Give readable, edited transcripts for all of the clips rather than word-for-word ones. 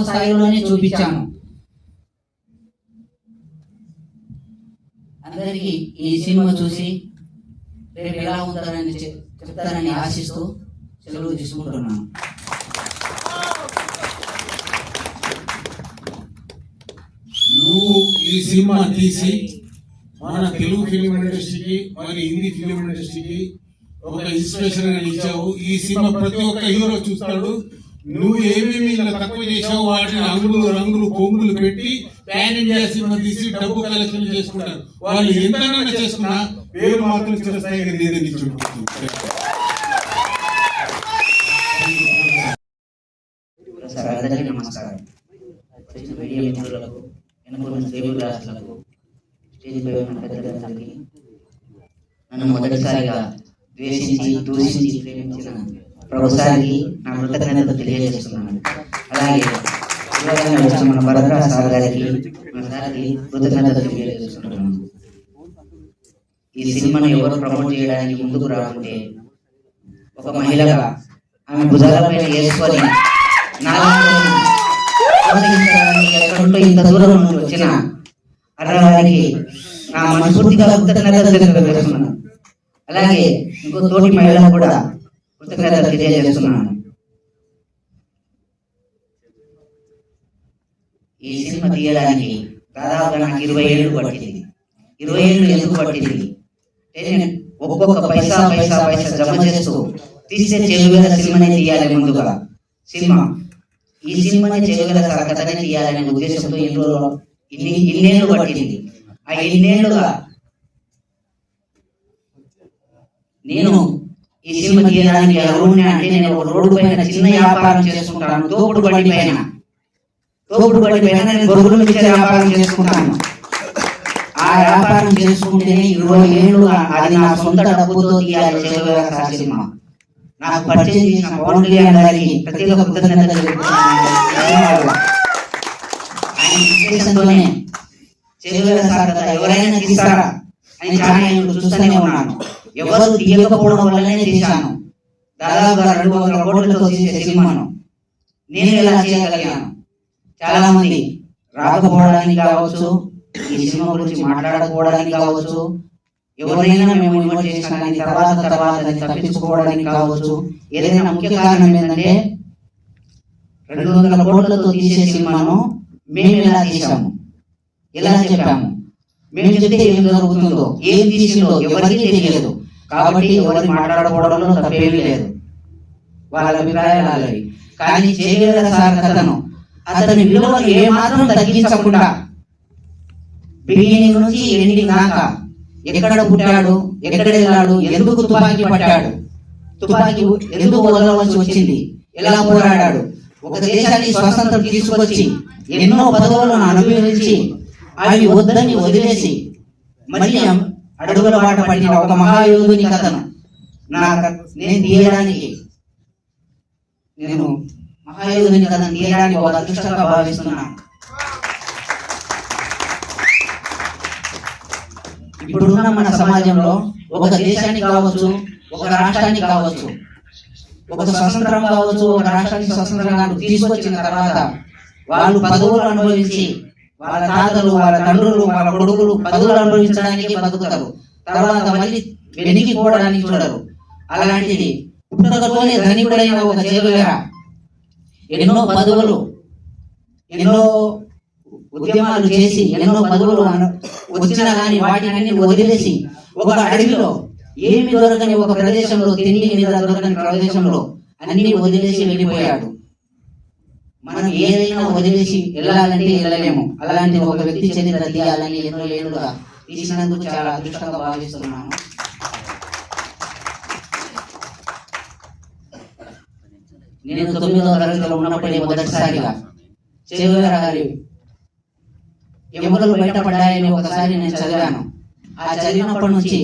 స్థాయిలోనే చూపించాను. అందరికీ ఈ సినిమా చూసి రేపు ఎలా ఉంటుందని చెప్తారని ఆశిస్తూ సెలవు తీసుకుంటున్నాను. నువ్వు ఈ సినిమా తీసి మన తెలుగు ఫిలిం ఇండస్ట్రీకి మరి హిందీ ఫిలిం ఇండస్ట్రీకి ఒక ఇన్స్పిరేషన్ గా ఇచ్చావు. ఈ సినిమా ప్రతి ఒక్క హీరో చూస్తాడు. నువ్వు ఏమేమి ఇలా తక్కువ చేసావు వాటిని అంగులు రంగులు పొంగులు పెట్టి ప్యాన్ ఇండియా సినిమా తీసి డబ్బు కలెక్షన్ చేసుకుంటారు. వాళ్ళు ఎంతైనా చేసుకున్నా పేరు మాత్రం చిరస్థాయి లేదని నమస్కారం. నన్ను మొదటిసారిగా ద్వేషించి దూషించి ప్రేమించిన ప్రభుత్వానికి నా కృతజ్ఞతలు తెలియజేస్తున్నాను. అలాగే మన భరద్రా సార్ గారికి కృతజ్ఞతలు తెలియజేస్తున్నాను. ఈ సినిమాను ఎవరు ప్రమోట్ చేయడానికి ముందుకు రాకుంటే ఒక మహిళగా ఆమె భుజాలపై వేసుకొని ఎక్కడుంటూ ఇంత దూరం నుండి వచ్చిన అన్నగారికి నా మనస్ఫూర్తిగా కృతజ్ఞతలు తెలియజేస్తున్నాను. అలాగే ఇంకో తోటి మహిళ కూడా కృతజ్ఞతలు తెలియజేస్తున్నాను. ఈ సినిమా తీయడానికి దాదాపుగా నాకు 20 ఏళ్ళు పట్టింది. 20 ఏళ్ళు ఎందుకు పట్టింది? ఒక్కొక్క పైసా జమ చేస్తూ తీసే చెలువేల సినిమానే తీయాలి. ముందుగా ఈ సినిమాని చెలువేల కథనే తీయాలనే ఉద్దేశంతో ఇన్నేళ్ళు పట్టింది. ఆ ఇన్నేళ్ళుగా నేను ఈ సినిమా తీయడానికి ఎవరున్నా అంటే నేను రోడ్డు పైన చిన్న వ్యాపారం చేసుకుంటాను. తోపుడు బండి పైన నేను గొర్రెలు మిచ్చే వ్యాపారం చేసుకుంటాను. ఆ వ్యాపారం చేసుకుంటేనే 20 ఏళ్ళుగా అది నా సొంత డబ్బుతో తీయాలి సినిమా. నాకు పరిచయం చేసిన పవన్ కళ్యాణ్ గారికి ప్రత్యేక కృతజ్ఞతలు తెలుపుతున్నాను. ఎవరైనా తీస్తారా అని చాలా చూస్తూనే ఉన్నాను. ఎవరు తీయకపోవడం వల్లనే తీశాను. దాదాపుగా 200 కోట్లతో తీసే సినిమాను నేను ఎలా చేయగలిగాను? చాలా మంది రాకపోవడానికి కావచ్చు, ఈ సినిమా గురించి మాట్లాడకపోవడానికి కావచ్చు, ఎవరైనా మేము ఇన్వైట్ చేసినా కానీ తర్వాత తప్పించుకోవడానికి కావచ్చు. ఏదైనా ముఖ్య కారణం ఏంటంటే 200 కోట్లతో తీసే సినిమాను మేము ఎలా తీసాము, ఎలా చెప్పాము, మేము చెప్తే ఏం జరుగుతుందో, ఏం తీసిందో ఎవరికి తెలియదు. కాబట్టి ఎవరికి మాట్లాడకపోవడంలో తప్పేమీ లేదు, వాళ్ళ అభిప్రాయాలు అలాగే. కానీ చేయగల సార్ కథను అతని విలువను ఏమాత్రం తగ్గించకుండా బిగినింగ్ నుంచి ఎండింగ్ దాకా ఎక్కడ పుట్టాడు, ఎక్కడ వెళ్ళాడు, ఎందుకు తుపాకీ పట్టాడు, తుపాకీ ఎందుకు వదలవలసి వచ్చింది, ఎలా పోరాడాడు, ఒక దేశానికి స్వాతంత్రం తీసుకొచ్చి ఎన్నో పదవులను అనుభవించి అవి వద్దని వదిలేసి మళ్ళీ అడుగుల బాట పడిన ఒక మహాయోధుని కథను నేను తీయడానికి మహాయోధుని కథను తీయడానికి ఒక అదృష్టంగా భావిస్తున్నాను. ఇప్పుడున్న మన సమాజంలో ఒక దేశానికి కావచ్చు, ఒక రాష్ట్రానికి కావచ్చు, ఒక స్వతంత్రం కావచ్చు, ఒక రాష్ట్రానికి స్వతంత్రంగా తీసుకొచ్చిన తర్వాత వాళ్ళు పదవులు అనుభవించి వాళ్ళ తాతలు, వాళ్ళ తండ్రులు, వాళ్ళ కొడుకులు పదవులు అనుభవించడానికి బతుకుతారు. తర్వాత మళ్ళీ వెనికిపోవడానికి చూడరు. అలాంటిది పుట్టుకతోనే ధనికుడైన ఒక చేరువేర ఎన్నో పదవులు, ఎన్నో ఉద్యమాలు చేసి ఎన్నో పదవులు వచ్చినా కానీ వాటిని వదిలేసి ఒక అడవిలో ఏమి దొరకని ఒక ప్రదేశంలో, తిండి మీద దొరకని ప్రదేశంలో అన్ని వదిలేసి వెళ్ళిపోయాడు. మనం ఏదైనా వదిలేసి వెళ్ళాలంటే వెళ్ళలేము. అలాంటి ఒక వ్యక్తి చరిత్ర తీయాలని ఎన్నో ఏళ్ళుగా తీసినందుకు చాలా అదృష్టంగా భావిస్తున్నాను. నేను 9వ తరగతిలో ఉన్నప్పుడే మొదటిసారిగా చేరువేర గారి ఎముకలు బయటపడ్డాయని ఒకసారి నేను చదివాను. ఆ చదివినప్పటి నుంచి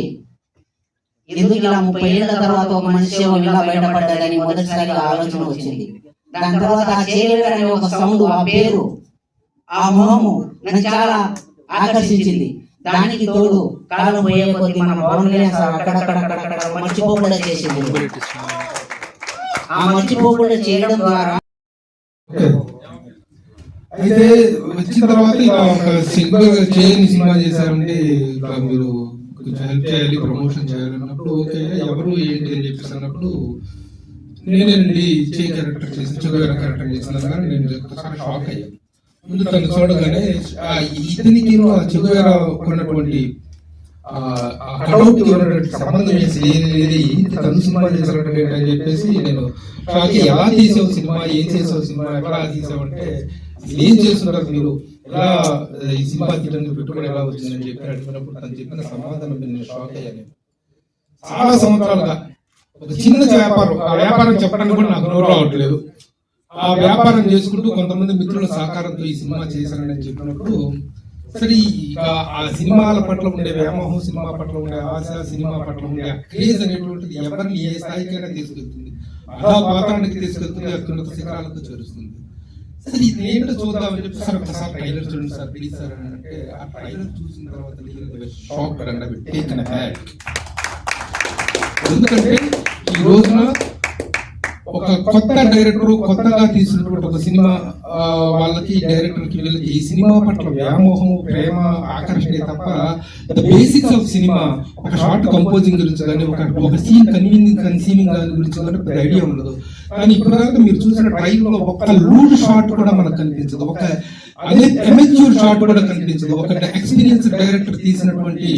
ఎందుకు ఇలా 30 ఏళ్ల తర్వాత ఒక మనిషి ఇలా బయటపడ్డాడని మొదటిసారిగా ఆలోచన వచ్చింది. దాని తర్వాత ఆ చేరువేర అనే ఒక సౌండ్, ఆ పేరు, ఆ మొహము నన్ను చాలా ఆకర్షించింది. దానికి తోడు కాలం పోయే కొద్ది మన పవన్ కళ్యాణ్ సార్ అక్కడక్కడ మర్చిపోకుండా చేసింది. ఆ మర్చిపోకుండా చేయడం ద్వారా అయితే వచ్చిన తర్వాత ఇలా ఒక సినిమా చేయని సినిమా చేశారంటే ఇలా మీరు కొంచెం హెల్ప్ చేయాలి, ప్రమోషన్ చేయాలి అన్నప్పుడు ఓకే ఎవరు ఏంటి అని చెప్పేసి అన్నప్పుడు నేనేనండి చే క్యారెక్టర్ చేసి చుగవేర క్యారెక్టర్ చేసిన కానీ నేను ఒకసారి షాక్ అయ్యాను. ముందు తను చూడగానే ఇతనికి చుగవేర ఉన్నటువంటి కటౌట్ ఉన్నటువంటి సంబంధం లేదు, తను సినిమా చేసినట్టు అని చెప్పేసి నేను షాక్. ఎలా తీసావు సినిమా, ఏం చేసావు సినిమా, ఎలా తీసావంటే ఏం చేస్తున్నారు మీరు, ఎలా ఈ సినిమా తీయడానికి పెట్టుబడి ఎలా వచ్చిందని చెప్పి అడిగినప్పుడు తను చెప్పిన సమాధానం నేను షాక్ అయ్యాను. చాలా సంవత్సరాలుగా ఒక చిన్న వ్యాపారం, ఆ వ్యాపారం చెప్పడానికి కూడా నాకు నోరు రావట్లేదు. ఆ వ్యాపారం చేసుకుంటూ కొంతమంది మిత్రుల సహకారంతో ఈ సినిమా చేశానని చెప్పినప్పుడు సరే ఇక ఆ సినిమాల పట్ల ఉండే వ్యామోహం, సినిమా పట్ల ఉండే ఆశ, సినిమా పట్ల ఉండే క్రేజ్ అనేటువంటిది ఎవరిని ఏ స్థాయికైనా తీసుకెళ్తుంది, పాతానికి తీసుకెళ్తుంది, అత్యున్నత శిఖరాలకు చేరుస్తుంది. సరే ఇది ఏంటో చూద్దామని చెప్పి సార్ ఒకసారి ట్రైలర్ చూడండి సార్ ప్లీజ్ సార్ అని అంటే ఆ ట్రైలర్ చూసిన తర్వాత షాక్ అండ్ టేకెన్ బ్యాక్. ఎందుకంటే ఈ రోజున ఒక కొత్త డైరెక్టర్ కొత్తగా తీసినటువంటి ఒక సినిమా వాళ్ళకి డైరెక్టర్ కి వీళ్ళకి ఈ సినిమా పట్ల వ్యామోహం, ప్రేమ, ఆకర్షణ తప్ప ద బేసిక్స్ ఆఫ్ సినిమా ఒక షార్ట్ కంపోజింగ్ గురించి కానీ ఒక సీన్ కన్సీవింగ్ దాని గురించి కానీ పెద్ద ఐడియా ఉండదు. కానీ ఇప్పటిదాకా మీరు చూసిన ట్రైలర్ లో ఒక్క లూడ్ షాట్ కూడా మనకు కనిపించదు, ఒక అదే ఎమెచ్యూర్ షాట్ కూడా కనిపించదు. ఒక ఎక్స్పీరియన్స్ డైరెక్టర్ తీసినటువంటి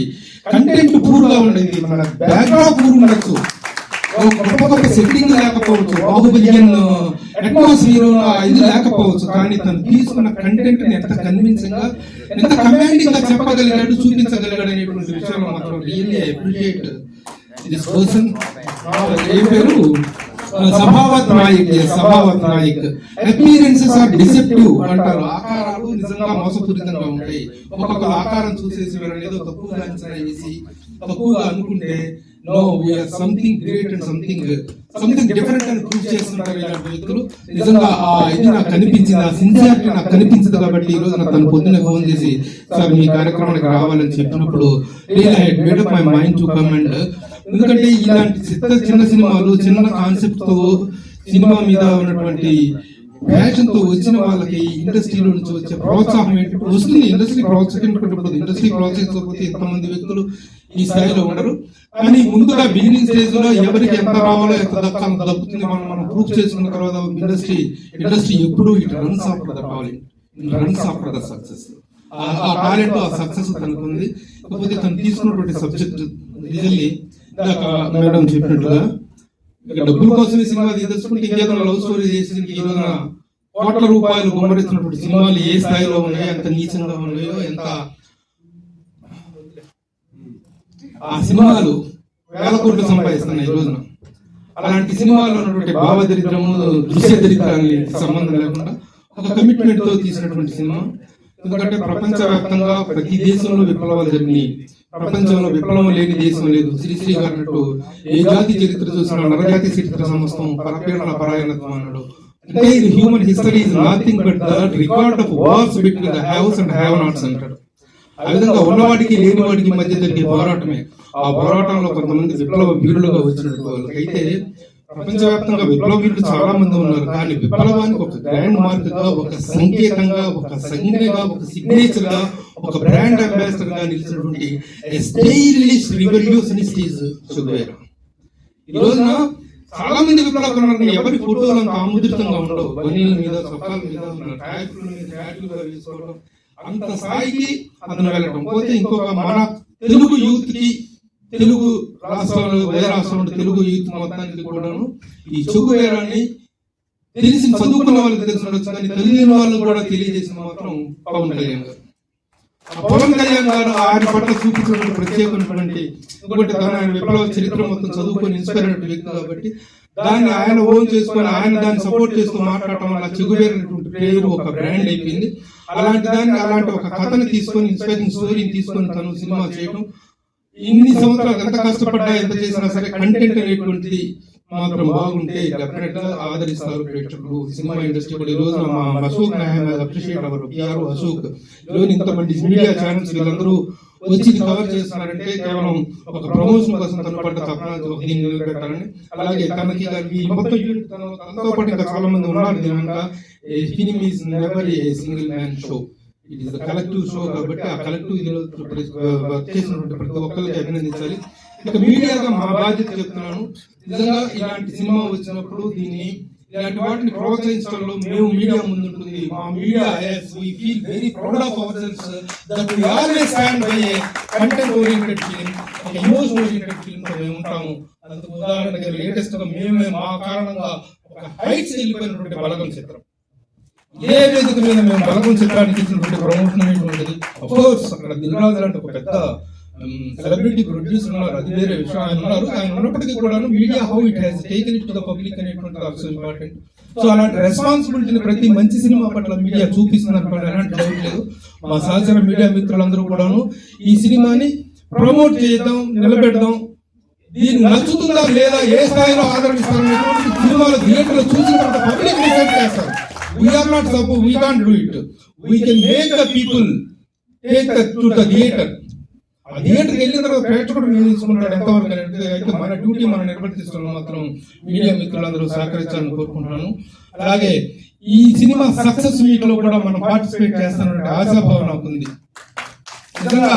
కంటెంట్ పూర్గా ఉండేది, మన బ్యాక్గ్రౌండ్ పూర్ ఉండొచ్చు, గొప్ప గొప్ప సెట్టింగ్ లేకపోవచ్చు, బాహుబలియన్ అట్మాస్ఫియర్ ఇది లేకపోవచ్చు, కానీ తను తీసుకున్న కంటెంట్ ని ఎంత కన్విన్సింగ్ గా, ఎంత కమాండింగ్ గా చెప్పగలిగాడు, చూపించగలిగాడు అనేటువంటి విషయంలో మాత్రం రియల్లీ అప్రిషియేట్ దిస్ పర్సన్. ఏ పేరు Sabhavath Nayak. Appearances are deceptive అంటారు, ఆకారాలు నిజంగా మోసపూరితంగా ఉంటాయి. ఒక్కొక్క ఆకారం చూసేసి ఏదో తక్కువగా అంచనా వేసి తక్కువగా అనుకుంటే no we are something great and something different అని ప్రూవ్ చేస్తున్నారు ఇలాంటి వ్యక్తులు. నిజంగా ఇది నాకు కనిపించింది, ఆ సిన్సియారిటీ నాకు కనిపించింది కాబట్టి ఈ రోజు నాకు తను పొద్దున్నే ఫోన్ చేసి సార్ మీ కార్యక్రమానికి రావాలని చెప్పినప్పుడు really I made up my mind to come. And ఎందుకంటే ఇలాంటి చిన్న సినిమాలు, చిన్న కాన్సెప్ట్ తో సినిమా మీద ఉన్నటువంటి ప్యాషన్ తో వచ్చిన వాళ్ళకి ఇండస్ట్రీలో నుంచి వచ్చే ప్రోత్సాహం ఏంటి వస్తుంది. ఇండస్ట్రీ ప్రోత్సహించుకుంటే ఇండస్ట్రీ ప్రోత్సహించకపోతే ఎంతమంది వ్యక్తులు ఈ స్థాయిలో ఉండరు. కానీ ముందుగా బిగినింగ్ స్టేజ్ లో ఎవరికి ఎంత రావాలో ఎంత దక్కాలో దక్కుతుంది మనం ప్రూఫ్ చేసుకున్న తర్వాత ఇండస్ట్రీ ఎప్పుడు it runs after the talent, runs after the success. ఆ టాలెంట్, ఆ సక్సెస్ తనకు ఉంది. కాకపోతే తను తీసుకున్నటువంటి సబ్జెక్ట్ రియల్లీ మేడం చెప్పినట్టుగా డబ్బుల కోసమే సినిమా తీదలుచుకుంటే ఇంకేదో లవ్ స్టోరీ చేసి ఈ రోజున కోట్ల రూపాయలు గుమ్మరిస్తున్నటువంటి సినిమాలు ఏ స్థాయిలో ఉన్నాయో, ఎంత నీచంగా ఉన్నాయో, ఎంత ఆ సినిమాలు వేల కోట్లు సంపాదిస్తున్నాయి ఈ రోజున. అలాంటి సినిమాలో ఉన్నటువంటి భావదరిద్రము, దృశ్య దరిద్రాన్ని సంబంధం లేకుండా ఒక కమిట్మెంట్ తో తీసినటువంటి సినిమా. ఎందుకంటే ప్రపంచవ్యాప్తంగా ప్రతి దేశంలో విప్లవాలు జరిగినాయి, ప్రపంచంలో విప్లవం లేని దేశం లేదు. శ్రీశ్రీ గారు అన్నట్టు ఏ జాతి చరిత్ర చూసినా నరజాతి చరిత్ర సమస్తం పరపీడన పరాయణత్వం అన్నాడు. అంటే human history is nothing but the record of wars between the haves and have nots అంటాడు. ఆ విధంగా ఉన్నవాడికి లేనివాడికి మధ్య జరిగే పోరాటమే. ఆ పోరాటంలో కొంతమంది విప్లవ వీరులుగా వచ్చినట్టు వాళ్ళకైతే ప్రపంచవ్యాప్తంగా విప్లవ వీరులు చాలా మంది ఉన్నారు. కానీ విప్లవానికి ఒక గ్రాండ్ మార్క్ గా, ఒక సంకేతంగా, ఒక సంజ్ఞగా, ఒక సిగ్నేచర్ గా, ఒక బ్రాండ్ అంబాసిడర్ గా నిలిచినటువంటి స్టైలిష్ రివల్యూషనిస్ట్ ఈజ్ చుగవేర. ఈ రోజున చాలా మంది విప్లవకులు ఉన్నారు, ఎవరి ఫోటోలు అంత ఆముద్రితంగా ఉండవు. బనీల మీద, చొక్కాల మీద, ట్యాటూల మీద ట్యాటూగా వేసుకోవడం, అంత స్థాయికి అతను వెళ్ళడం. పోతే ఇంకొక మన తెలుగు యూత్ కి, తెలుగు రాష్ట్రాలు, వేరే రాష్ట్రాలు తెలుగు యూత్ మొత్తానికి కూడాను ఈ చుగవేరాన్ని తెలిసి చదువుకున్న వాళ్ళకి తెలిసి కానీ తెలియని వాళ్ళు కూడా తెలియజేసిన మాత్రం పవన్ కళ్యాణ్ గారు. పవన్ కళ్యాణ్ గారు ఆయన పట్ల చూపించినటువంటి ప్రత్యేకమైనటువంటి ఇంకొకటి ఆయన విప్లవ చరిత్ర మొత్తం చదువుకొని ఇన్స్పైర్ అయిన వ్యక్తి కాబట్టి దాన్ని ఆయన ఓన్ చేసుకొని ఆయన దాన్ని సపోర్ట్ చేస్తూ మాట్లాడటం వల్ల చుగవేరటువంటి పేరు ఒక బ్రాండ్ అయిపోయింది. అలాంటి దాన్ని, అలాంటి ఒక కథను తీసుకొని, ఇన్స్పైరింగ్ స్టోరీని తీసుకొని తను సినిమా చేయడం, ఇన్ని సంవత్సరాలు ఎంత కష్టపడ్డా ఎంత చేసినా సరే కంటెంట్ అనేటువంటిది మాత్రం బాగుంటే డెఫినెట్ గా ఆదరిస్తారు ప్రేక్షకులు, సినిమా ఇండస్ట్రీ కూడా. ఈ రోజు మా Ashok appreciate hour PR Ashok. ఈ రోజు ఇంతమంది మీడియా ఛానల్స్ వీళ్ళందరూ వచ్చి ఇది కవర్ చేస్తున్నారంటే కేవలం ఒక ప్రమోషన్ కోసం తను పడ్డ తపన దీన్ని నిలబెట్టాలని. అలాగే తనకి గారికి మొత్తం యూనిట్ తనతో పాటు ఇంకా చాలా మంది ఉన్నారు. దీనివల్ల film is never a single man show, it is collective show. కాబట్టి ఆ కలెక్టివ్ ఇదిలో వర్క్ చేసినటువంటి ప్రతి ఒక్కరికి అభినందించాలి. ఇక మీడియాగా మా బాధ్యత చెప్తున్నాను, నిజంగా ఇలాంటి సినిమా వచ్చినప్పుడు దీన్ని ఇలాంటి వాటిని ప్రోత్సహించడంలో మేము మీడియా ముందుంటుంది. మా media we feel very proud of ourselves that we always stand by a content oriented film, ఒక emotion oriented film తో మేము ఉంటాము. అందుకు ఉదాహరణగా లేటెస్ట్ గా మేమే మా కారణంగా ఒక హైట్స్ వెళ్ళిపోయినటువంటి బలగం చిత్రం, ఏ వేదిక మీద మేము బలగం చిత్రానికి ఇచ్చినటువంటి ప్రమోషన్ అనేటువంటిది, అఫ్ కోర్స్ అక్కడ దిల్రాజు లాంటి ఒక పెద్ద సెలబ్రిటీ ప్రొడ్యూసర్ ఉన్నారు, అది వేరే విషయం. ఆయన ఉన్నారు, ఆయన ఉన్నప్పటికీ కూడా media how it has taken it to the public అనేటువంటి ఆల్సో ఇంపార్టెంట్. సో అలాంటి రెస్పాన్సిబిలిటీని ప్రతి మంచి సినిమా పట్ల మీడియా చూపిస్తుంది అనుకోండి, ఎలాంటి డౌట్ లేదు. మా సహచర మీడియా మిత్రులందరూ కూడాను ఈ సినిమాని ప్రమోట్ చేద్దాం, నిలబెడదాం, దీన్ని నచ్చుతుందా లేదా, ఏ స్థాయిలో ఆదరణిస్తారనేటువంటి సినిమాలు థియేటర్లో చూసిన తర్వాత పబ్లిక్ డిసైడ్ చేస్తారు. We are not suppose, we can't do it, we can make the people take to the theatre. ఆ థియేటర్కి వెళ్ళిన తర్వాత ప్రేక్షకుడు నిర్ణయించుకుంటాడు ఎంతవరకు అనేది. అయితే మన డ్యూటీ మనం నిర్వర్తిస్తున్నాం మాత్రం మీడియా మిత్రులందరూ సహకరించాలని కోరుకుంటున్నాను. అలాగే ఈ సినిమా సక్సెస్ మీట్ లో కూడా మనం పార్టిసిపేట్ చేస్తానంటే ఆశాభావం నాకు ఉంది. నిజంగా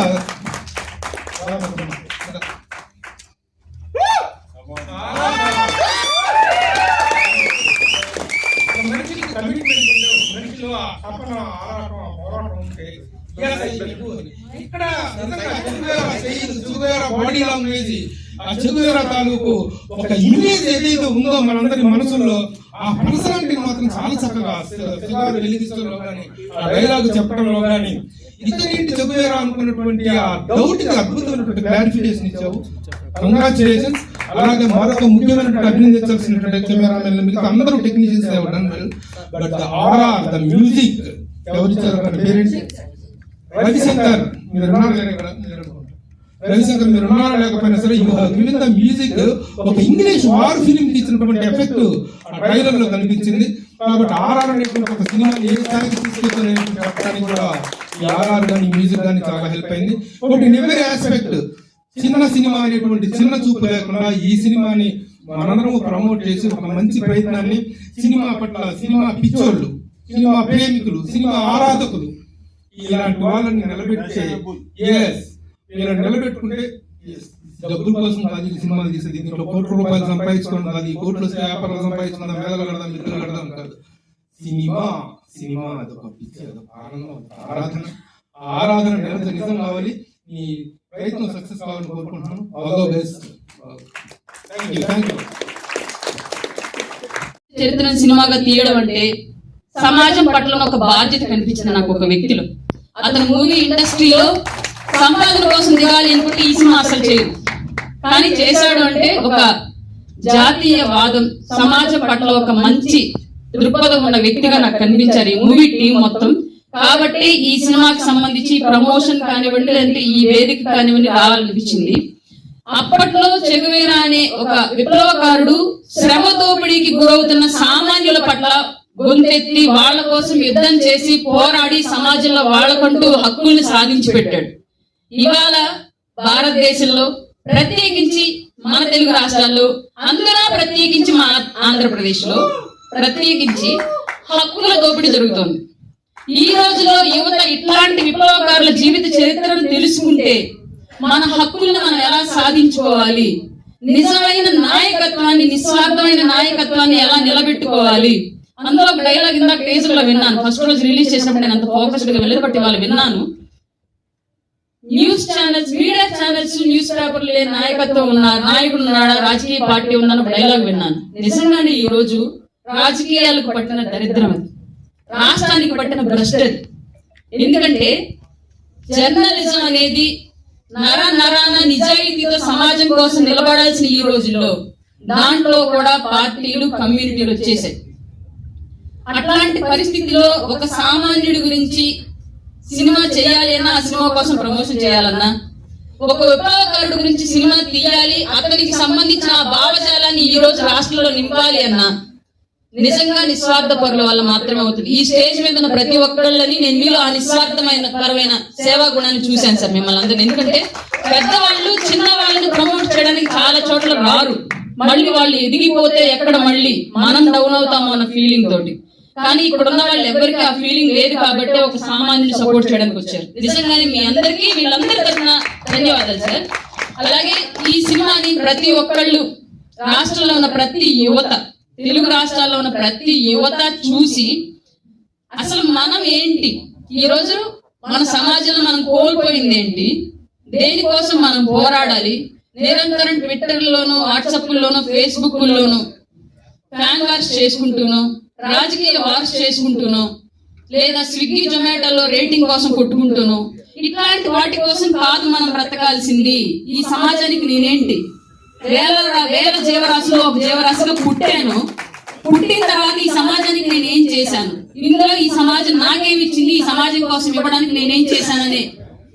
మనిషికి కమిట్మెంట్ ఉండే, మనిషిలో ఆ తపన, ఆరాటం, పోరాటం ఉంటే ఇక్కడ బాడీ లాంగ్వేజ్, ఆ చెగువేరా తాలూకు ఒక ఇమేజ్ ఏదైతే ఉందో మనందరి మనసుల్లో, ఆ పర్సనాలిటీని మాత్రం చాలా చక్కగా సిగారు వెలిగిస్తలో కానీ, ఆ డైలాగ్ చెప్పడంలో కానీ, ఇతరేంటి చెగువేరా అనుకున్నటువంటి ఆ డౌట్ కి అద్భుతమైనటువంటి క్లారిఫికేషన్ ఇచ్చావు. కంగ్రాచులేషన్స్. అలాగే మరొక ముఖ్యమైనటువంటి అభినందించాల్సినటువంటి కెమెరామెన్, మిగతా అందరూ technicians done well, but the aura, the music ఎవరిచ్చారు పేరెంట్స్ రవిశంకర్. మీరు రవిశంకర్ మీరు ఉన్నారా లేకపోయినా సరే, you have given the music. ఒక ఇంగ్లీష్ వార్ ఫిలిం కి ఇచ్చినటువంటి ఎఫెక్ట్ ఆ ట్రైలర్ లో కనిపించింది. కాబట్టి ఆర్ఆర్ అనేటువంటి ఒక సినిమాని ఏ స్థాయికి తీసుకెళ్తారని చెప్పడానికి కూడా ఈ ఆర్ఆర్ కానీ మ్యూజిక్ కానీ చాలా హెల్ప్ అయింది. బట్ ఇన్ ఎవరీ ఆస్పెక్ట్ చిన్న సినిమా అనేటువంటి చిన్న చూపు లేకుండా ఈ సినిమాని మనందరం ప్రమోట్ చేసి ఒక మంచి ప్రయత్నాన్ని సినిమా పట్ల, సినిమా పిచ్చోళ్ళు, సినిమా ప్రేమికులు, సినిమా ఆరాధకులు, ఇలాంటి వాళ్ళని నిలబెట్టే, ఇలా నిలబెట్టుకుంటే డబ్బుల కోసం కాదు ఈ సినిమాలు తీసేది. దీంట్లో ₹1,00,00,000 సంపాదించుకోవడం కాదు, ఈ కోట్లు వ్యాపారాలు సంపాదించుకుందాం, మేళలు కడదాం, మిత్రులు కడదాం కాదు. సినిమా అదొక పిచ్చి, అదొక ఆనందం, ఆరాధన. ఆ ఆరాధన నిజం కావాలి. ఈ ప్రయత్నం సక్సెస్ కావాలని కోరుకుంటున్నాను. All the best. Thank you. చరిత్రను సినిమాగా తీయడం అంటే సమాజం పట్ల ఒక బాధ్యత కనిపించింది నాకు ఒక వ్యక్తిలో. అతను మూవీ ఇండస్ట్రీలో సంపాదన కోసం దిగాలి అనుకుంటే ఈ సినిమా అసలు చేయదు, కానీ చేశాడు అంటే ఒక జాతీయ వాదం, సమాజం పట్ల ఒక మంచి దృక్పథం ఉన్న వ్యక్తిగా నాకు కనిపించారు ఈ మూవీ టీం మొత్తం. కాబట్టి ఈ సినిమాకి సంబంధించి ప్రమోషన్ కానివ్వండి, లేదంటే ఈ వేదిక కానివ్వండి రావాలనిపించింది. అప్పట్లో చెగువేరా అనే ఒక విప్లవకారుడు శ్రమ దోపిడీకి గురవుతున్న సామాన్యుల పట్ల గొంతెత్తి వాళ్ళ కోసం యుద్ధం చేసి పోరాడి సమాజంలో వాళ్ళకంటూ హక్కుల్ని సాధించి పెట్టాడు. ఇవాళ భారతదేశంలో ప్రత్యేకించి మన తెలుగు రాష్ట్రాల్లో, అందులో ప్రత్యేకించి మన ఆంధ్రప్రదేశ్ లో ప్రత్యేకించి హక్కుల దోపిడీ జరుగుతోంది. ఈ రోజులో యువత ఇట్లాంటి విప్లవకారుల జీవిత చరిత్రను తెలుసుకుంటే మన హక్కులను మనం ఎలా సాధించుకోవాలి, నిజమైన నాయకత్వాన్ని, నిస్వార్థమైన నాయకత్వాన్ని ఎలా నిలబెట్టుకోవాలి. అందులో ఒక డైలాగ్ ఇందాక టీజర్ లో విన్నాను, ఫస్ట్ రోజు రిలీజ్ చేసినప్పుడు నేను అంత ఫోకస్డ్ గా వెళ్ళబట్టి వాళ్ళు విన్నాను. News channels, media channels, news పేపర్లు లేని నాయకత్వం ఉన్నారు, నాయకుడు ఉన్నాడా, రాజకీయ పార్టీ ఉందని ఒక డైలాగ్ విన్నాను. నిజంగానే ఈ రోజు రాజకీయాలకు పట్టిన దరిద్రం అది, రాష్ట్రానికి పట్టిన భ్రష్టది. ఎందుకంటే జర్నలిజం అనేది నరాన నిజాయితీతో సమాజం కోసం నిలబడాల్సిన ఈ రోజుల్లో దాంట్లో కూడా పార్టీలు, కమ్యూనిటీలు వచ్చేసాయి. అట్లాంటి పరిస్థితిలో ఒక సామాన్యుడి గురించి సినిమా చేయాలి అన్నా, ఆ సినిమా కోసం ప్రమోషన్ చేయాలన్నా, ఒక విప్లవకారుడు గురించి సినిమా తీయాలి, అతనికి సంబంధించిన ఆ భావజాలాన్ని ఈ రోజు రాష్ట్రంలో నింపాలి అన్నా నిజంగా నిస్వార్థ పరుల వల్ల మాత్రమే అవుతుంది. ఈ స్టేజ్ మీద ఉన్న ప్రతి ఒక్కళ్ళని నేను మీలో ఆ నిస్వార్థమైన పరమైన సేవా గుణాన్ని చూశాను సార్ మిమ్మల్ని అందరినీ. ఎందుకంటే పెద్దవాళ్ళు చిన్న వాళ్ళని ప్రమోట్ చేయడానికి చాలా చోట్ల రారు, మళ్ళీ వాళ్ళు ఎదిగిపోతే ఎక్కడ మళ్ళీ మనం డౌన్ అవుతాము అన్న ఫీలింగ్ తోటి. కానీ ఇక్కడ ఉన్న వాళ్ళు ఎవరికి ఆ ఫీలింగ్ లేదు కాబట్టి ఒక సామాన్యుని సపోర్ట్ చేయడానికి వచ్చారు. నిజంగానే మీ అందరికీ వీళ్ళందరి తరఫున ధన్యవాదాలు సార్. అలాగే ఈ సినిమాని ప్రతి ఒక్కళ్ళు రాష్ట్రంలో ఉన్న ప్రతి యువత, తెలుగు రాష్ట్రాల్లో ఉన్న ప్రతి యువత చూసి అసలు మనం ఏంటి, ఈ రోజు మన సమాజంలో మనం కోల్పోయింది ఏంటి, దేనికోసం మనం పోరాడాలి, నిరంతరం ట్విట్టర్లోను వాట్సాప్లోను ఫేస్బుక్లోను ఫ్యాన్ వార్స్ చేసుకుంటూను, రాజకీయ వార్స్ చేసుకుంటూను, లేదా స్విగ్గీ జొమాటోలో రేటింగ్ కోసం కొట్టుకుంటూను, ఇట్లాంటి వాటి కోసం కాదు మనం బ్రతకాల్సింది. ఈ సమాజానికి నేనేంటి, వేల జీవరాశులు ఒక జీవరాశిగా పుట్టాను, పుట్టిన తర్వాత ఈ సమాజానికి నేనేం చేశాను, ఇందులో ఈ సమాజం నాకేమిచ్చింది, ఈ సమాజం కోసం ఇవ్వడానికి నేనేం చేశాననే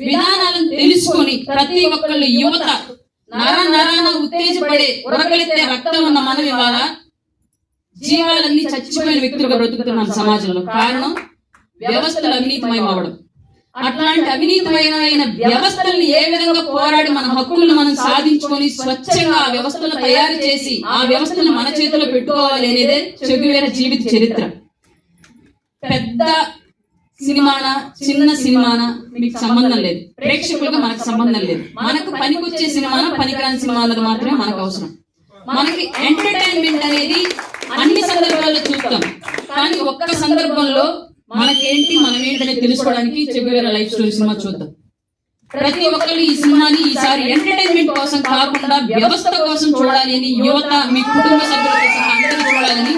విధానాలను తెలుసుకొని ప్రతి ఒక్కళ్ళు యువత నరాన ఉత్తేజపడే ఉరకలెత్తే రక్తం ఉన్న మనం ఇవాళ జీవాలన్నీ చచ్చిపోయిన వ్యక్తులుగా బ్రతుకుతున్నాం సమాజంలో. కారణం వ్యవస్థలు అవినీతిమయం అవడం. అట్లాంటి అవినీతిమైన వ్యవస్థల్ని ఏ విధంగా పోరాడి మన హక్కులను మనం సాధించుకొని స్వచ్ఛంగా ఆ వ్యవస్థలను తయారు చేసి ఆ వ్యవస్థను మన చేతిలో పెట్టుకోవాలి అనేదే చె గువేరా జీవిత చరిత్ర. పెద్ద సినిమానా చిన్న సినిమానా మీకు సంబంధం లేదు, ప్రేక్షకులుగా మనకు సంబంధం లేదు. మనకు పనికొచ్చే సినిమానా పనికిరాని సినిమా అన్నది మాత్రమే మనకు అవసరం. మనకి ఎంటర్టైన్మెంట్ అనేది అన్ని సందర్భాల్లో చూస్తాం, కానీ ఒక్క సందర్భంలో మనకేంటి మనం ఏంటనేది తెలుసుకోవడానికి చె గువేరా లైఫ్ స్టోరీ సినిమా చూద్దాం. ప్రతి ఒక్కరు ఈ సినిమాని ఈసారి ఎంటర్టైన్మెంట్ కోసం కాకుండా వ్యవస్థ కోసం చూడాలి అని యువత మీ కుటుంబ సభ్యులతో సహా అందరినీ చూడాలని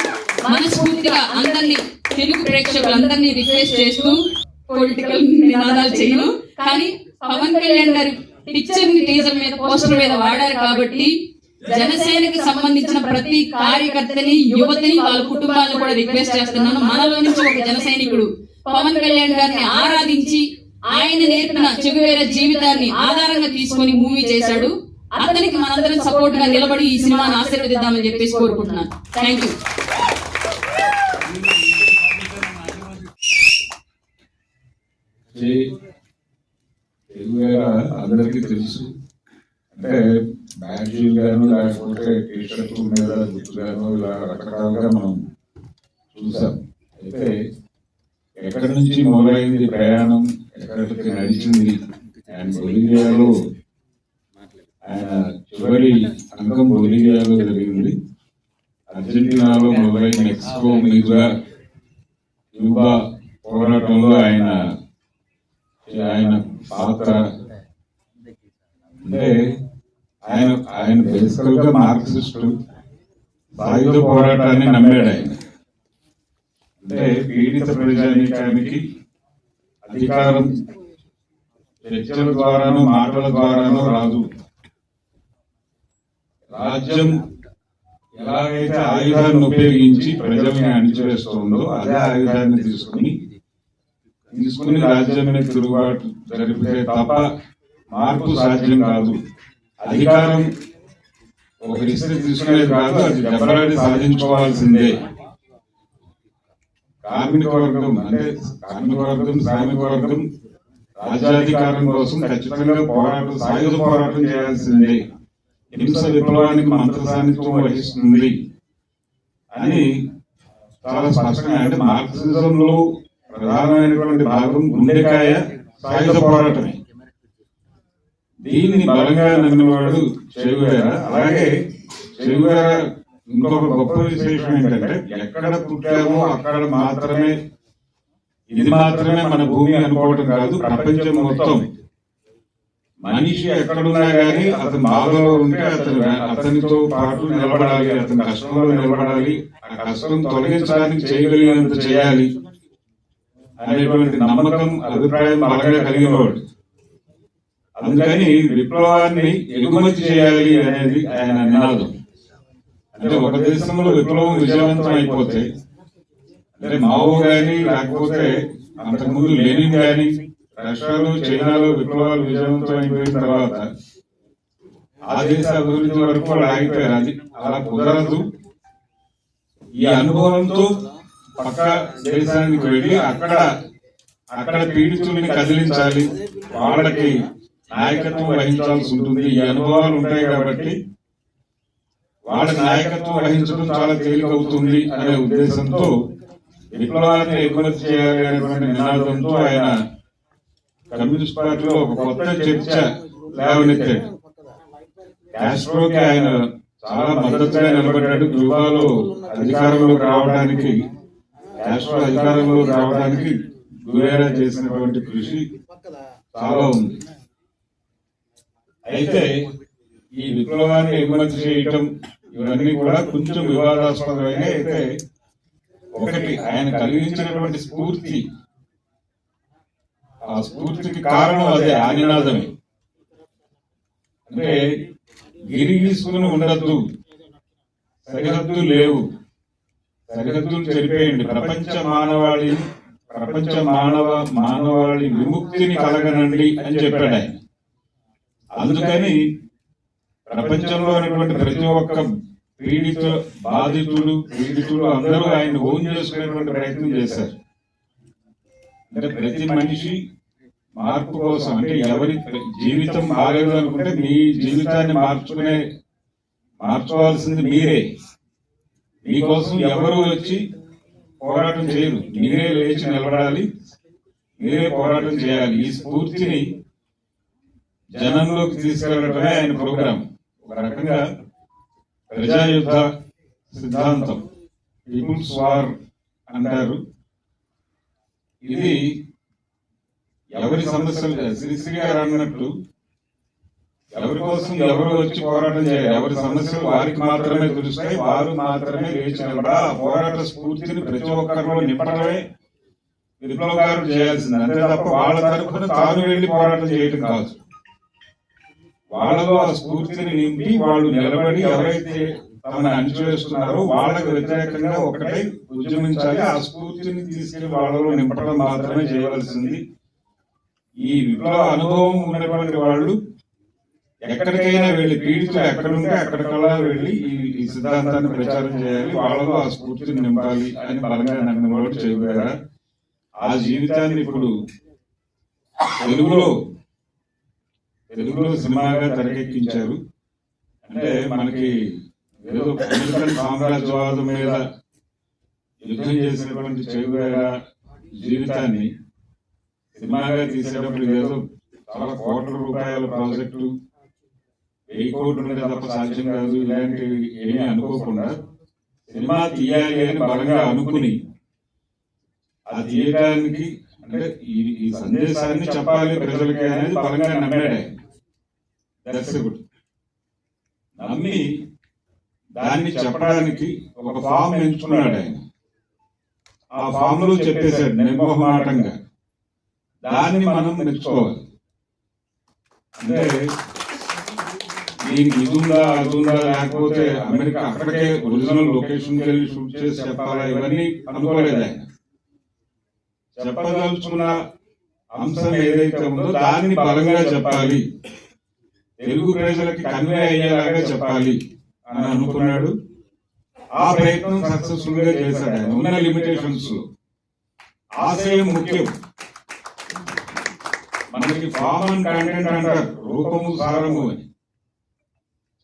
మనస్ఫూర్తిగా అందరినీ తెలుగు ప్రేక్షకులందరినీ రిక్వెస్ట్ చేస్తూ పొలిటికల్ నినాదాలు చేయను, కానీ పవన్ కళ్యాణ్ గారి పిక్చర్ ని టీజర్ మీద పోస్టర్ మీద వాడారు కాబట్టి జనసేనకి సంబంధించిన ప్రతి కార్యకర్తని యువతిని వాళ్ళ కుటుంబాలను కూడా రిక్వెస్ట్ చేస్తున్నాను. మనలో నుంచి ఒక జన సైనికుడు పవన్ కళ్యాణ్ గారిని ఆరాధించి ఆయన నేర్పిన చె గువేరా జీవితాన్ని ఆధారంగా తీసుకొని మూవీ చేశాడు. అతనికి మనందరం సపోర్ట్ గా నిలబడి ఈ సినిమాను ఆశీర్వదిద్దామని చెప్పేసి కోరుకుంటున్నాను. Thank you. చె గువేరా అందరికీ తెలుసు. అంటే బ్యాడ్జీలు గాను లేకపోతే టీషర్ట్ మీద గుర్తు గాను ఇలా రకరకాలుగా మనం చూసాం. అయితే ఎక్కడి నుంచి మొదలైంది ప్రయాణం, ఎక్కడికి నడిచింది, ఆయన బొలీవియాలో ఆయన చివరి అంగం బొలీవియాలో జరిగింది, అర్జెంటీనాలో మొదలై మెక్సికో మీదుగా క్యూబా పోరాటంలో ఆయన పాత్ర. అంటే ఆయన బేసికల్ గా మార్క్సిస్టు, సాయుధ పోరాటాన్ని నమ్మాడు ఆయన. అంటే పీడిత ప్రజానీకానికి అధికారం చర్చల ద్వారాను మాటల ద్వారాను రాదు, రాజ్యం ఎలాగైతే ఆయుధాన్ని ఉపయోగించి ప్రజల్ని అణిచివేస్తుందో అదే ఆయుధాన్ని తీసుకుని రాజ్యం మీద తిరుగుబాటు జరిపితే తప్ప మార్పు సాధ్యం కాదు. అధికారం ఒక రిస్క్ తీసుకునేది కాదు, అది దెబ్బలాడి సాధించుకోవాల్సిందే. కార్మిక వర్గం శ్రామిక వర్గం రాజ్యాధికారం కోసం ఖచ్చితంగా సాయుధ పోరాటం చేయాల్సిందే. హింస విప్లవానికి మంత్రసానిత్వం వహిస్తుంది అని చాలా స్పష్టంగా. అంటే మార్క్సిజంలో ప్రధానమైనటువంటి భాగం గుండెకాయ సాయుధ పోరాటమే. దీన్ని బలంగా నమ్మినవాడు చె గువేరా. అలాగే చె గువేరా ఇంకొక గొప్ప విశేషం ఏంటంటే ఎక్కడ పుట్టామో అక్కడ మాత్రమే, ఇది మాత్రమే మన భూమి అనుకోవటం కాదు, ప్రపంచం మొత్తం మనిషి ఎక్కడున్నా గానీ అతని బాధలో ఉంటే అతనితో పాటు నిలబడాలి, అతని కష్టంలో నిలబడాలి, ఆ కష్టం తొలగించడానికి చేయగలిగినంత చేయాలి అనేటువంటి నమ్మకం అభిప్రాయం బలంగా కలిగినవాడు. అందుకని విప్లవాన్ని ఎగుమతి చేయాలి అనేది ఆయన నినాదం. అంటే ఒక దేశంలో విప్లవం విజయవంతం అయిపోతే, అంటే మావో గాని లేకపోతే అంతకుముందు లెనిన్ గాని రష్యాలో చైనాలో విప్లవాలు విజయవంతం అయిపోయిన తర్వాత ఆ దేశ అభివృద్ధి వరకు వాళ్ళు ఆగిపోయారు. అది అలా కుదరదు. ఈ అనుభవంతో పక్క దేశానికి వెళ్ళి అక్కడ పీడితుల్ని కదిలించాలి, వాళ్ళకి నాయకత్వం వహించాల్సి ఉంటుంది. ఈ అనుభవాలు ఉంటాయి కాబట్టి వాళ్ళ నాయకత్వం వహించడం చాలా తేలికవుతుంది అనే ఉద్దేశంతో విప్లవాన్ని ఎగుమతి చేయాలి అనేటువంటి నినాదంతో ఆయన కమ్యూనిస్ట్ పార్టీలో ఒక కొత్త చర్చ లేవనెత్తాడు. కాస్ట్రోకి ఆయన చాలా మద్దతుగా నిలబడ్డాడు. క్యూబాలో అధికారంలోకి రావడానికి, కాస్ట్రో అధికారంలోకి రావడానికి గువేరా చేసినటువంటి కృషి చాలా ఉంది. అయితే ఈ విప్లవాన్ని ఎగుమతి చేయటం ఇవన్నీ కూడా కొంచెం వివాదాస్పదమైన, అయితే ఒకటి ఆయన కలిగించినటువంటి స్ఫూర్తి, ఆ స్ఫూర్తికి కారణం అదే, ఆ నినాదమే. అంటే గిరిగీసుకుని ఉండద్దు, సరిహద్దులు లేవు, సరిహద్దులు చెరిపేయండి, ప్రపంచ మానవాళి విముక్తిని కలగనండి అని చెప్పాడు ఆయన. అందుకని ప్రపంచంలో ఉన్నటువంటి ప్రతి ఒక్క పీడితులు అందరూ ఆయన ఓన్ చేసుకునేటువంటి ప్రయత్నం చేశారు. అంటే ప్రతి మనిషి మార్పు కోసం, అంటే ఎవరి జీవితం బాగలేదు అనుకుంటే మీ జీవితాన్ని మార్చుకోవాల్సింది మీరే. మీకోసం ఎవరు వచ్చి పోరాటం చేయరు, మీరే లేచి నిలబడాలి, మీరే పోరాటం చేయాలి. ఈ స్ఫూర్తిని జనంలోకి తీసుకెళ్లడమే ఆయన ప్రోగ్రాం. ఒక రకంగా ప్రజాయుద్ధ సిద్ధాంతం, పీపుల్స్ వార్ అంటారు. ఇది ఎవరి సమస్యలు, శ్రీశ్రీ గారు అన్నట్టు ఎవరి కోసం ఎవరు వచ్చి పోరాటం చేయాలి, ఎవరి సమస్యలు వారికి మాత్రమే తెలుస్తాయి, వారు మాత్రమే లేచి నిలబడాలి. ఆ పోరాట స్ఫూర్తిని ప్రతి ఒక్కరిలో నింపడమే విప్లవకారులు చేయాల్సింది. అంతే తప్ప వాళ్ళ తరఫున తాను వెళ్లి పోరాటం చేయటం కాదు. వాళ్ళలో ఆ స్ఫూర్తిని నింపి వాళ్ళు నిలబడి ఎవరైతే తమను అణిచివేస్తున్నారో వాళ్ళకు వ్యతిరేకంగా ఒకటై ఉద్యమించాలి. ఆ స్ఫూర్తిని తీసుకెళ్లి వాళ్ళలో నింపడం మాత్రమే చేయవలసింది. ఈ విప్లవ అనుభవం ఉన్నటువంటి వాళ్ళు ఎక్కడికైనా వెళ్ళి, పీడితులు ఎక్కడుంటే అక్కడికల్లా వెళ్ళి ఈ సిద్ధాంతాన్ని ప్రచారం చేయాలి, వాళ్ళలో ఆ స్ఫూర్తిని నింపాలి అని బలంగా నమ్మినవాడు చేయగలరా. ఆ జీవితాన్ని ఇప్పుడు తెలుగులో సినిమాగా తెరకెక్కించారు. అంటే మనకి ఏదో అమెరికన్ సామ్రాజ్యవాదం మీద యుద్ధం చేసినటువంటి చెగువేరా జీవితాన్ని సినిమాగా తీసేటప్పుడు ఏదో చాలా కోట్ల రూపాయల ప్రాజెక్టు, 1000 కోట్లు ఉంటే తప్ప సాధ్యం కాదు, ఇలాంటివి ఏమీ అనుకోకుండా సినిమా తీయాలి అని బలంగా అనుకుని ఆ తీయడానికి, అంటే ఈ సందేశాన్ని చెప్పాలి ప్రజలకి అనేది బలంగా నమ్మాడు. దర్శకుడు నమ్మి దాన్ని చెప్పడానికి ఒక ఫామ్ ఎంచుకున్నాడు ఆయన. ఆ ఫామ్ లో చెప్పేశాడు నిర్మోహమాటంగా. దాన్ని మనం మెచ్చుకోవాలి. అంటే దీనికి ఇదుందా అదుందా, లేకపోతే అమెరికా అక్కడికే ఒరిజినల్ లొకేషన్కి వెళ్ళి షూట్ చేసి చెప్పాలా, ఇవన్నీ అనుకోలేదు ఆయన. చెప్పదలుచుకున్న అంశం ఏదైతే ఉందో దాన్ని బలంగా చెప్పాలి, తెలుగు ప్రజలకి కన్వే అయ్యేలాగా చెప్పాలి అని అనుకున్నాడు. ఆ ప్రయత్నం సక్సెస్ఫుల్ గా చేశాడు ఆయన ఉన్న లిమిటేషన్స్ లో. ఆశయం ముఖ్యం. మనకి ఫామ్ అండ్ కంటెంట్ అంటారు, రూపము సారము అని.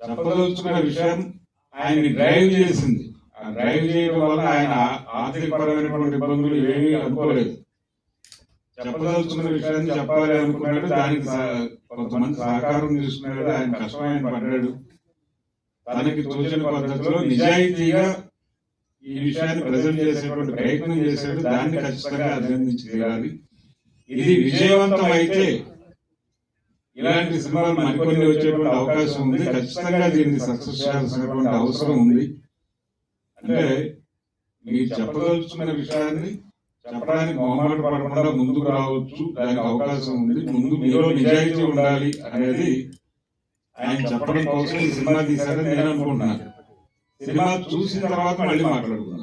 చెప్పదలుచుకున్న విషయం ఆయన్ని డ్రైవ్ చేసింది. ఆ డ్రైవ్ చేయడం వల్ల ఆయన ఆర్థికపరమైనటువంటి ఇబ్బందులు ఏమీ అనుకోలేదు. చెప్పదలుచుకున్న విషయాన్ని చెప్పాలి అనుకున్నాడు. దానికి కొంతమంది సహకారం తీసుకున్నాడు. ఆయన కష్టం ఆయన పడ్డాడు. తనకి తోచిన పద్ధతిలో నిజాయితీగా ఈ విషయాన్ని ప్రజెంట్ చేసేటువంటి ప్రయత్నం చేశాడు. దాన్ని ఖచ్చితంగా అభినందించి తీరాలి. ఇది విజయవంతం అయితే ఇలాంటి సినిమాలు మరికొన్ని వచ్చేటువంటి అవకాశం ఉంది. ఖచ్చితంగా దీన్ని సక్సెస్ చేయాల్సినటువంటి అవసరం ఉంది. అంటే మీరు చెప్పదలుచుకున్న విషయాన్ని చెప్పడానికి మొహమాట పడకుండా ముందుకు రావచ్చు, దానికి అవకాశం ఉంది. ముందు మీలో నిజాయితీ ఉండాలి అనేది ఆయన చెప్పడం కోసం ఈ సినిమా తీశారని నేను అనుకుంటున్నాను. సినిమా చూసిన తర్వాత మళ్ళీ మాట్లాడుకున్నాను.